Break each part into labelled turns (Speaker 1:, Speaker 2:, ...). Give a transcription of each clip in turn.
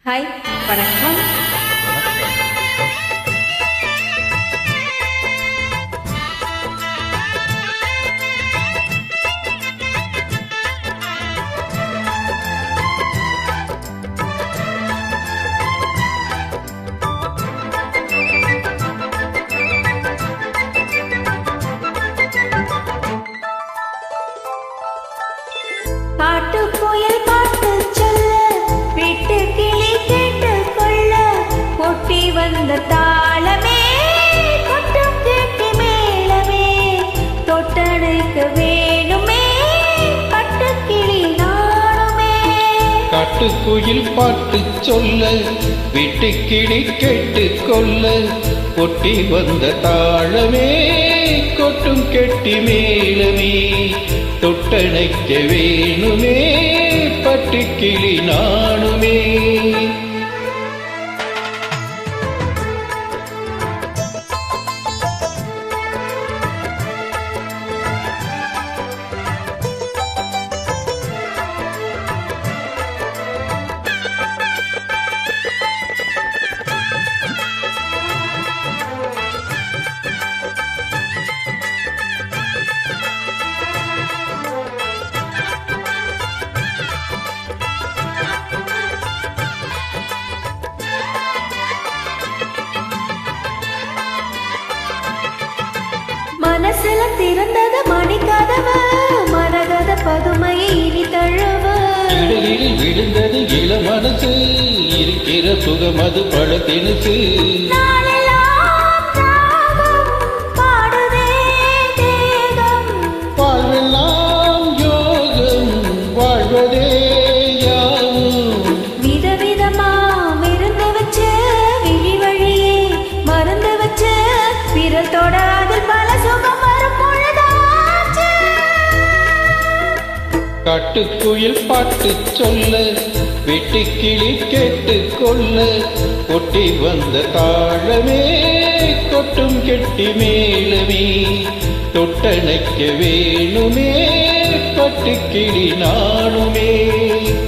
Speaker 1: Hi, வணக்கம். பாட்டு புயல் பாட்டு சொல்ல, வீட்டு கிளி கேட்டு கொள்ள, கொட்டி வந்த தாளமே, கொட்டும் கேட்டு மேளமே, தொட்டணைக்க வேணுமே, பட்டு கிளி நானுமே.
Speaker 2: காட்டுக்குயில் பாட்டு சொல்ல, வீட்டு கிளி கேட்டு கொள்ள, கொட்டி வந்த தாளமே, கொட்டும் கெட்டி மேளமே, தொட்டணைக்க வேணுமே, பட்டு கிளி நானுமே.
Speaker 1: மனசுல திறந்தது மணிக்கதவு, மரகத பதுமையை இனி தழுவு.
Speaker 2: இடையில் விழுந்தது இள மனசு, இருக்கிற சுகம் அது பழத்தினுசு.
Speaker 1: நாளெல்லாம் ராகம் பாடுதே தேகம்,
Speaker 2: வாழ்வெல்லாம் யோகம், வாழ்வதே யாவும்.
Speaker 1: விதவிதமா விருந்து வச்சு, விழி வழியே மருந்து வச்சு, விரல் தொட அதில் பல சுகம் வரும் பொழுதாச்சு.
Speaker 2: காட்டுக்குயில் பாட்டு சொல்ல, வீட்டு கிளி கேட்டு கொள்ள, கொட்டி வந்த தாளமே, கொட்டும் கெட்டி மேளமே, தொட்டணைக்க வேணுமே, பட்டு கிளி நானுமே.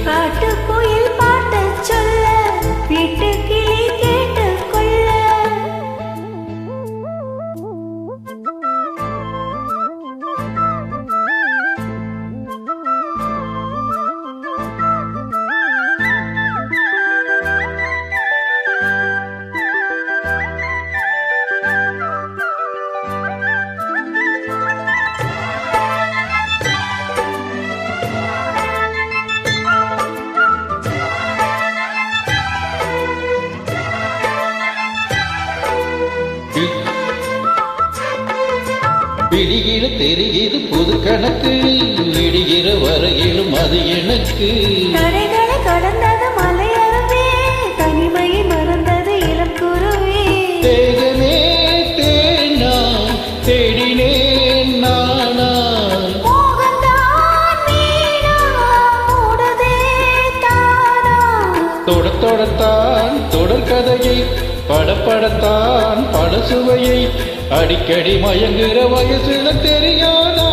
Speaker 1: காட்டு புயல் பாட்டு சொல்ல, வீட்டு கிளி கேட்டு கொள்ள.
Speaker 2: விடுகிற தெரிகிறது புது கணக்கு, விடுகிற வரையிலும் அது எனக்கு.
Speaker 1: தடைகளை கடந்தது மலையருவே, தனிமையை மறந்தது இளக்குருவே.
Speaker 2: தேகமே தேனா, தேடினேன் நானா,
Speaker 1: மோகந்தான் வீணா, மூடுதே தானா.
Speaker 2: தொடத்தான் தொடர் கதையை, படப்படத்தான் பட சுவையை, அடிக்கடி மயங்குற வயசுல தெரியாதா.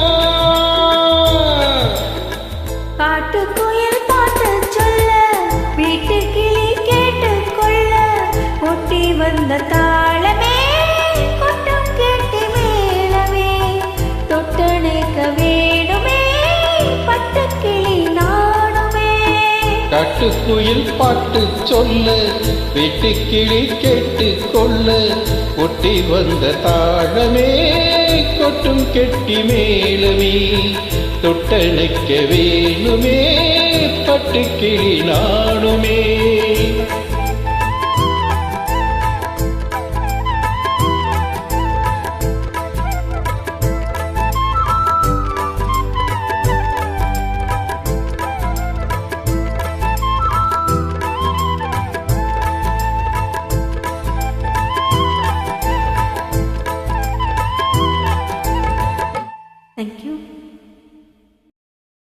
Speaker 1: காட்டு புயல் பாட்டு சொல்ல, வீட்டு கிளி கேட்டு கொள்ள, கொட்டி வந்த தாளமே, கொட்டும் கேட்டு மேளமே, தொட்டணைக்க வேணுமே, பட்டு கிளி நானுமே.
Speaker 2: காட்டுக்குயில் பாட்டு சொல்ல, வீட்டு கிளி கேட்டு கொள்ள, கொட்டி வந்த தாளமே, கொட்டும் கெட்டி மேளமே, தொட்டணைக்க வேணுமே, பட்டு கிளி நானுமே.